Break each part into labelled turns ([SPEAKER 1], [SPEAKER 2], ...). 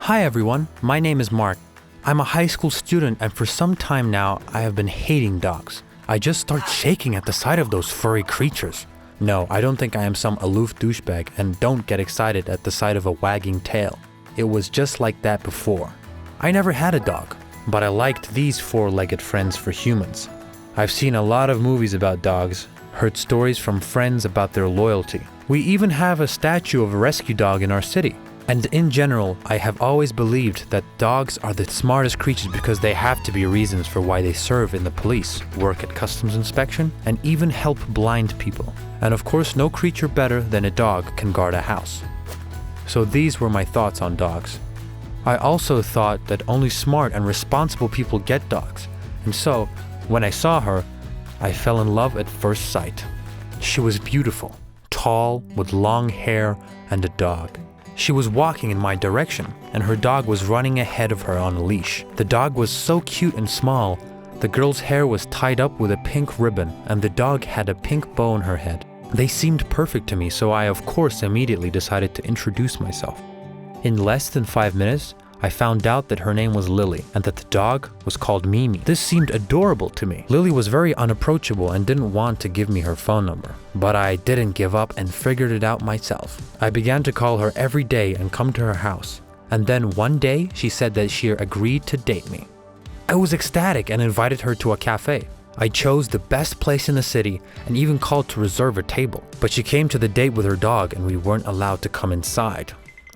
[SPEAKER 1] Hi everyone, my name is Mark. I'm a high school student and for some time now I have been hating dogs. I just start shaking at the sight of those furry creatures. No, I don't think I am some aloof douchebag and don't get excited at the sight of a wagging tail. It was just like that before. I never had a dog, but I liked these four-legged friends for humans. I've seen a lot of movies about dogs, heard stories from friends about their loyalty. We even have a statue of a rescue dog in our city. And in general, I have always believed that dogs are the smartest creatures because they have to be reasons for why they serve in the police, work at customs inspection, and even help blind people. And of course, no creature better than a dog can guard a house. So these were my thoughts on dogs. I also thought that only smart and responsible people get dogs. And so, when I saw her, I fell in love at first sight. She was beautiful, tall, with long hair, and a dog. She was walking in my direction, and her dog was running ahead of her on a leash. The dog was so cute and small. The girl's hair was tied up with a pink ribbon, and the dog had a pink bow on her head. They seemed perfect to me, so I of course immediately decided to introduce myself. In less than 5 minutes, I found out that her name was Lily, and that the dog was called Mimi. This seemed adorable to me. Lily was very unapproachable and didn't want to give me her phone number. But I didn't give up and figured it out myself. I began to call her every day and come to her house. And then one day, she said that she agreed to date me. I was ecstatic and invited her to a cafe. I chose the best place in the city and even called to reserve a table. But she came to the date with her dog and we weren't allowed to come inside.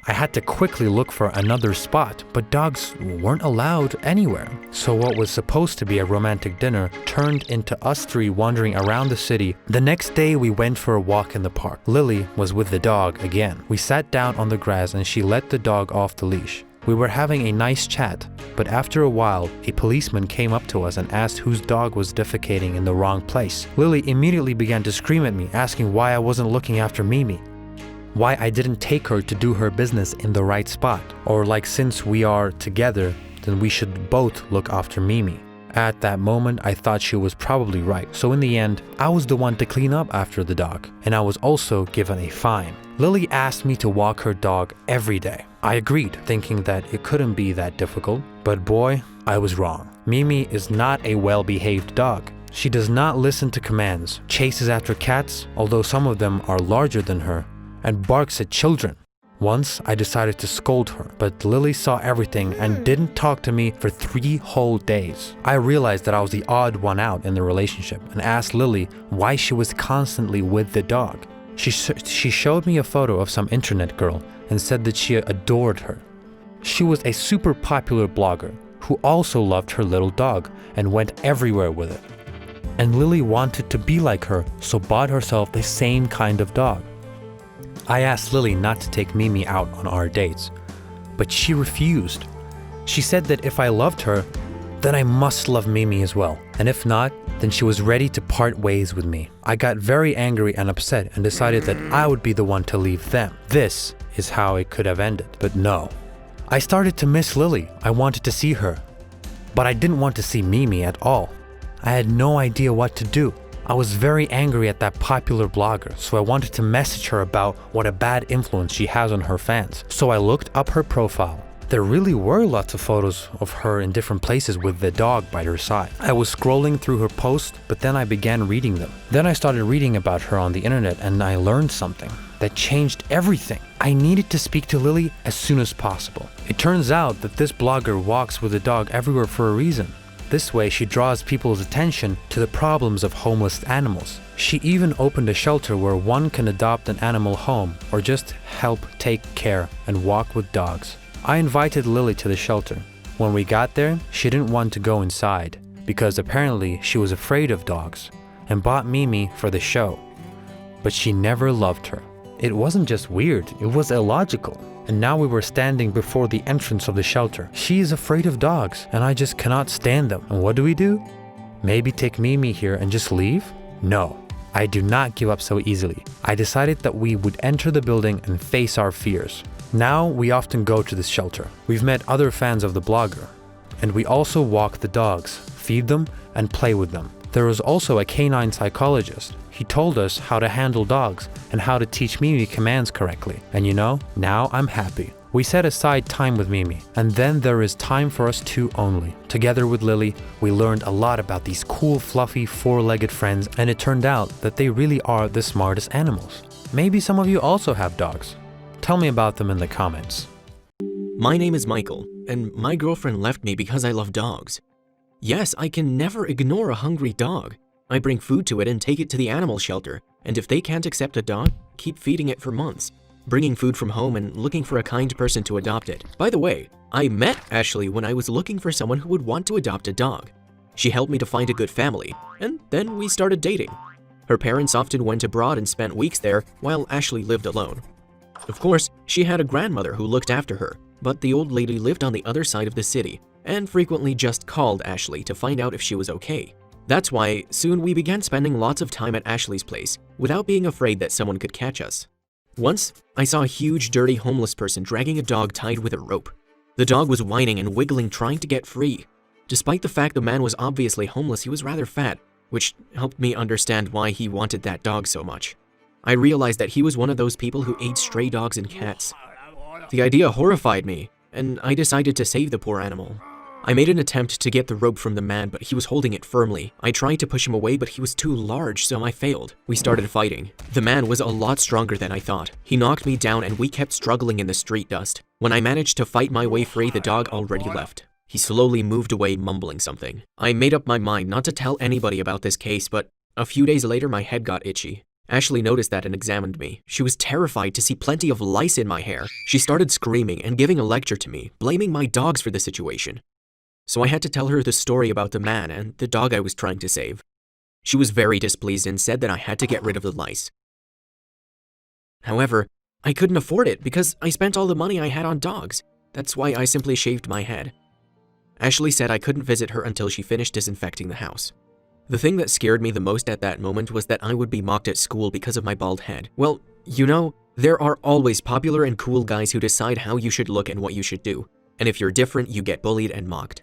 [SPEAKER 1] I had to quickly look for another spot, but dogs weren't allowed anywhere. So what was supposed to be a romantic dinner turned into us three wandering around the city. The next day we went for a walk in the park. Lily was with the dog again. We sat down on the grass and she let the dog off the leash. We were having a nice chat, but after a while, a policeman came up to us and asked whose dog was defecating in the wrong place. Lily immediately began to scream at me, asking why I wasn't looking after Mimi. Why I didn't take her to do her business in the right spot, or like since we are together, then we should both look after Mimi. At that moment, I thought she was probably right, so in the end, I was the one to clean up after the dog, and I was also given a fine. Lily asked me to walk her dog every day. I agreed, thinking that it couldn't be that difficult, but boy, I was wrong. Mimi is not a well-behaved dog. She does not listen to commands, chases after cats, although some of them are larger than her, and barks at children. Once, I decided to scold her, but Lily saw everything and didn't talk to me for 3 whole days. I realized that I was the odd one out in the relationship and asked Lily why she was constantly with the dog. She showed me a photo of some internet girl and said that she adored her. She was a super popular blogger who also loved her little dog and went everywhere with it. And Lily wanted to be like her, so bought herself the same kind of dog. I asked Lily not to take Mimi out on our dates, but she refused. She said that if I loved her, then I must love Mimi as well, and if not, then she was ready to part ways with me. I got very angry and upset and decided that I would be the one to leave them. This is how it could have ended, but no. I started to miss Lily. I wanted to see her, but I didn't want to see Mimi at all. I had no idea what to do. I was very angry at that popular blogger, so I wanted to message her about what a bad influence she has on her fans. So I looked up her profile. There really were lots of photos of her in different places with the dog by her side. I was scrolling through her posts, but then I began reading them. Then I started reading about her on the internet and I learned something that changed everything. I needed to speak to Lily as soon as possible. It turns out that this blogger walks with a dog everywhere for a reason. This way, she draws people's attention to the problems of homeless animals. She even opened a shelter where one can adopt an animal home or just help take care and walk with dogs. I invited Lily to the shelter. When we got there, she didn't want to go inside because apparently she was afraid of dogs and bought Mimi for the show. But she never loved her. It wasn't just weird, it was illogical. And now we were standing before the entrance of the shelter. She is afraid of dogs, and I just cannot stand them. And what do? Maybe take Mimi here and just leave? No, I do not give up so easily. I decided that we would enter the building and face our fears. Now we often go to this shelter. We've met other fans of the blogger, and we also walk the dogs, feed them, and play with them. There was also a canine psychologist. He told us how to handle dogs and how to teach Mimi commands correctly. And you know, now I'm happy. We set aside time with Mimi, and then there is time for us two only. Together with Lily, we learned a lot about these cool, fluffy, four-legged friends, and it turned out that they really are the smartest animals. Maybe some of you also have dogs. Tell me about them in the comments.
[SPEAKER 2] My name is Michael, and my girlfriend left me because I love dogs. Yes, I can never ignore a hungry dog. I bring food to it and take it to the animal shelter, and if they can't accept a dog, keep feeding it for months, bringing food from home and looking for a kind person to adopt it. By the way, I met Ashley when I was looking for someone who would want to adopt a dog. She helped me to find a good family, and then we started dating. Her parents often went abroad and spent weeks there while Ashley lived alone. Of course, she had a grandmother who looked after her, but the old lady lived on the other side of the city and frequently just called Ashley to find out if she was okay. That's why soon we began spending lots of time at Ashley's place without being afraid that someone could catch us. Once, I saw a huge, dirty homeless person dragging a dog tied with a rope. The dog was whining and wiggling, trying to get free. Despite the fact the man was obviously homeless, he was rather fat, which helped me understand why he wanted that dog so much. I realized that he was one of those people who ate stray dogs and cats. The idea horrified me, and I decided to save the poor animal. I made an attempt to get the rope from the man, but he was holding it firmly. I tried to push him away, but he was too large, so I failed. We started fighting. The man was a lot stronger than I thought. He knocked me down and we kept struggling in the street dust. When I managed to fight my way free, the dog already left. He slowly moved away, mumbling something. I made up my mind not to tell anybody about this case, but a few days later my head got itchy. Ashley noticed that and examined me. She was terrified to see plenty of lice in my hair. She started screaming and giving a lecture to me, blaming my dogs for the situation. So I had to tell her the story about the man and the dog I was trying to save. She was very displeased and said that I had to get rid of the lice. However, I couldn't afford it because I spent all the money I had on dogs. That's why I simply shaved my head. Ashley said I couldn't visit her until she finished disinfecting the house. The thing that scared me the most at that moment was that I would be mocked at school because of my bald head. Well, you know, there are always popular and cool guys who decide how you should look and what you should do. And if you're different, you get bullied and mocked.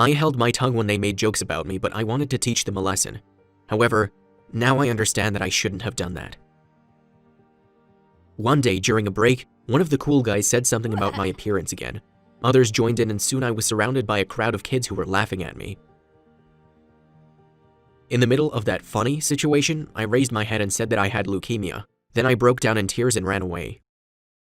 [SPEAKER 2] I held my tongue when they made jokes about me, but I wanted to teach them a lesson. However, now I understand that I shouldn't have done that. One day during a break, one of the cool guys said something about my appearance again. Others joined in and soon I was surrounded by a crowd of kids who were laughing at me. In the middle of that funny situation, I raised my head and said that I had leukemia. Then I broke down in tears and ran away.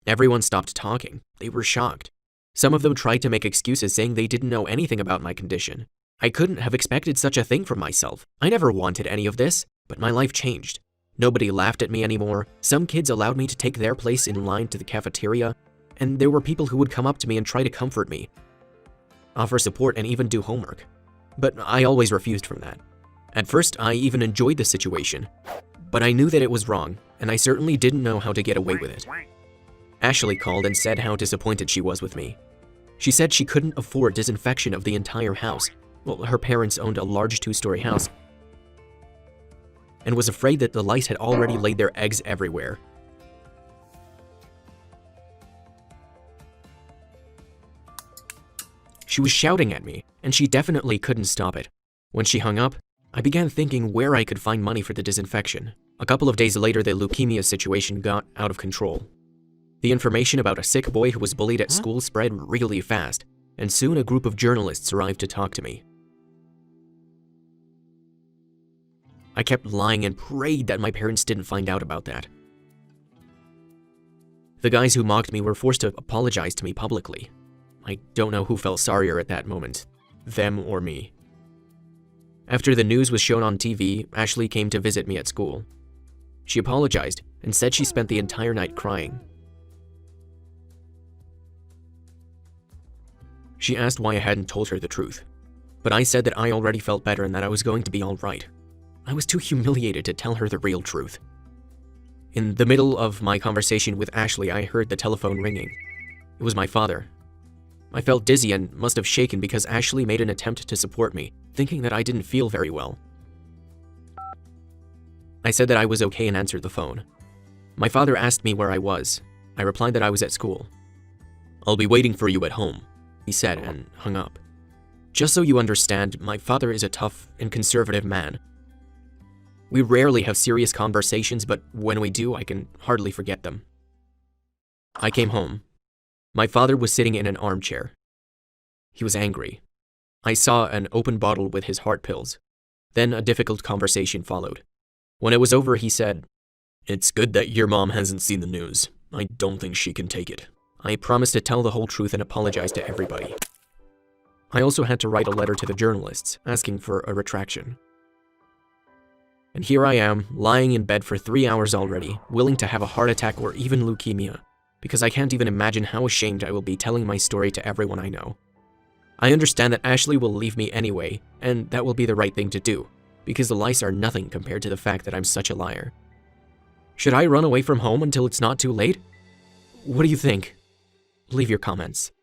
[SPEAKER 2] Everyone stopped talking. They were shocked. Some of them tried to make excuses saying they didn't know anything about my condition. I couldn't have expected such a thing from myself. I never wanted any of this, but my life changed. Nobody laughed at me anymore. Some kids allowed me to take their place in line to the cafeteria, and there were people who would come up to me and try to comfort me, offer support, and even do homework. But I always refused from that. At first, I even enjoyed the situation, but I knew that it was wrong, and I certainly didn't know how to get away with it. Ashley called and said how disappointed she was with me. She said she couldn't afford disinfection of the entire house. Well, her parents owned a large 2-story house and was afraid that the lice had already laid their eggs everywhere. She was shouting at me, and she definitely couldn't stop it. When she hung up, I began thinking where I could find money for the disinfection. A couple of days later, the leukemia situation got out of control. The information about a sick boy who was bullied at school spread really fast, and soon a group of journalists arrived to talk to me. I kept lying and prayed that my parents didn't find out about that. The guys who mocked me were forced to apologize to me publicly. I don't know who felt sorrier at that moment, them or me. After the news was shown on TV, Ashley came to visit me at school. She apologized and said she spent the entire night crying. She asked why I hadn't told her the truth, but I said that I already felt better and that I was going to be all right. I was too humiliated to tell her the real truth. In the middle of my conversation with Ashley, I heard the telephone ringing. It was my father. I felt dizzy and must have shaken because Ashley made an attempt to support me, thinking that I didn't feel very well. I said that I was okay and answered the phone. My father asked me where I was. I replied that I was at school. "I'll be waiting for you at home," he said and hung up. Just so you understand, my father is a tough and conservative man. We rarely have serious conversations, but when we do, I can hardly forget them. I came home. My father was sitting in an armchair. He was angry. I saw an open bottle with his heart pills. Then a difficult conversation followed. When it was over, he said, "It's good that your mom hasn't seen the news. I don't think she can take it." I promised to tell the whole truth and apologize to everybody. I also had to write a letter to the journalists, asking for a retraction. And here I am, lying in bed for 3 hours already, willing to have a heart attack or even leukemia, because I can't even imagine how ashamed I will be telling my story to everyone I know. I understand that Ashley will leave me anyway, and that will be the right thing to do, because the lies are nothing compared to the fact that I'm such a liar. Should I run away from home until it's not too late? What do you think? Leave your comments.